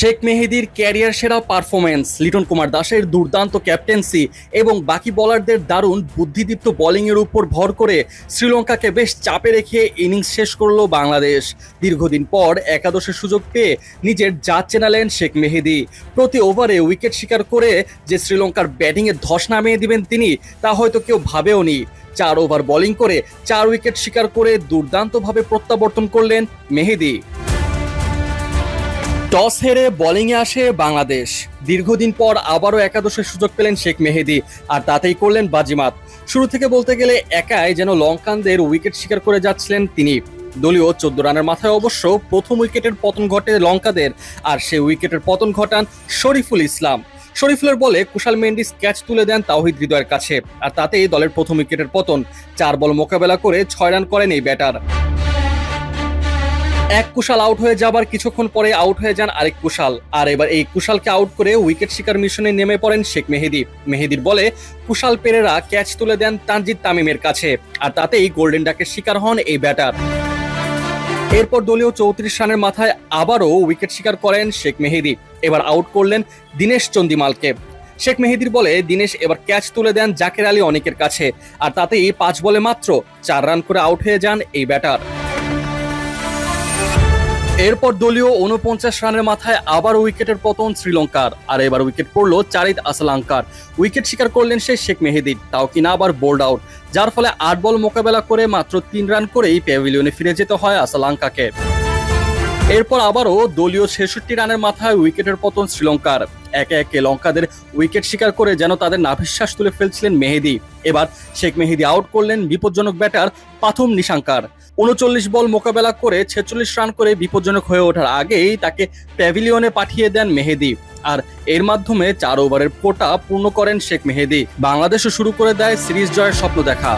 Sheikh মেহেদীর career সেরা performance, Liton Kumar দাসের দুর্দান্ত ক্যাপ্টেন্সি এবং বাকি বোলারদের দারুণ বুদ্ধিদীপ্ত বোলিংয়ের উপর ভর করে শ্রীলঙ্কাকে বেশ চাপে রেখে ইনিংস শেষ করল বাংলাদেশ। দীর্ঘদিন পর একাদশে সুযোগ পেয়ে নিজের জাত চেনালেন শেখ মেহেদী। প্রতি ওভারে উইকেট শিকার করে যে শ্রীলঙ্কার ব্যাটিংয়ে ধস নামিয়ে দিবেন তিনি, তা হয়তো কেউ ভাবেওনি। 4 ওভার বোলিং করে 4 উইকেট শিকার করে দুর্দান্তভাবে প্রত্যাবর্তন করলেন মেহেদী। টস হেরে বোলিংয়ে আসে বাংলাদেশ। দীর্ঘদিন পর আবারও একাদশের সুযোগ পেলেন শেখ মেহেদী, আর তাতেই করলেন বাজিমাত। শুরু থেকে বলতে গেলে একাই যেন লঙ্কানদের উইকেট শিকার করে যাচ্ছিলেন তিনি। দলীয় 14 রানের মাথায় অবশ্য প্রথম উইকেটের পতন ঘটে লঙ্কাদের, আর সেই উইকেটের পতন ঘটান শরীফুল ইসলাম। শরীফুলের বলে কুশাল মেন্ডিস ক্যাচ তুলে দেন তাওহিদ হৃদয়ের কাছে, আর তাতেই দলের প্রথম উইকেটের পতন। 4 বল মোকাবেলা করে 6 রান করেন এই ব্যাটার। এক কুশাল আউট হয়ে যাবার কিছুক্ষণ পরে আউট হয়ে যান আরেক কুশাল, আর এবার এই কুশালকে আউট করে উইকেট শিকার মিশনে নেমে পড়েন শেখ মেহেদী। মেহেদীর বলে কুশাল পেরেরা ক্যাচ তুলে দেন তানজিদ তামিমের কাছে, আর তাতেই গোল্ডেন ডাকের শিকার হন এই ব্যাটার। এরপর দলীয় 34 রানের মাথায় আবারও উইকেট শিকার করেন শেখ মেহেদী। এবার আউট করলেন দীনেশ চন্দিমালকে। শেখ মেহেদীর বলে দীনেশ এবার ক্যাচ তুলে দেন জাকের আলী অনেকের কাছে, আর তাতেই 5 বলে মাত্র 4 রান করে আউট হয়ে যান এই ব্যাটার। এরপর দলীয় 49 রানের মাথায় আবার উইকেটের পতন শ্রীলঙ্কার, আর এবার উইকেট পড়ল চারিদ আসলাঙ্কার। উইকেট শিকার করলেন সেই শেখ মেহেদী, তাও কিনা আবার বোল্ড আউট, যার ফলে 8 বল মোকাবেলা করে মাত্র 3 রান করেই প্যাভিলিয়নে ফিরে যেতে হয় আসলাঙ্কাকে। এরপর আবারও দলীয় 66 রানের মাথায় উইকেটের পতন শ্রীলঙ্কার। একে একে লঙ্কাদের উইকেট শিকার করে যেন তাদের নাভিশ্বাস তুলে ফেলছিলেন মেহেদী। এবার শেখ মেহেদী আউট করলেন বিপজ্জনক ব্যাটার পাথুম নিশাঙ্কার। 39 বল মোকাবেলা করে 46 রান করে বিপজ্জনক হয়ে ওঠার আগেই তাকে প্যাভিলিয়নে পাঠিয়ে দেন মেহেদী, আর এর মাধ্যমে 4 ওভারের কোটা পূর্ণ করেন শেখ মেহেদী। বাংলাদেশও শুরু করে দেয় সিরিজ জয়ের স্বপ্ন দেখা।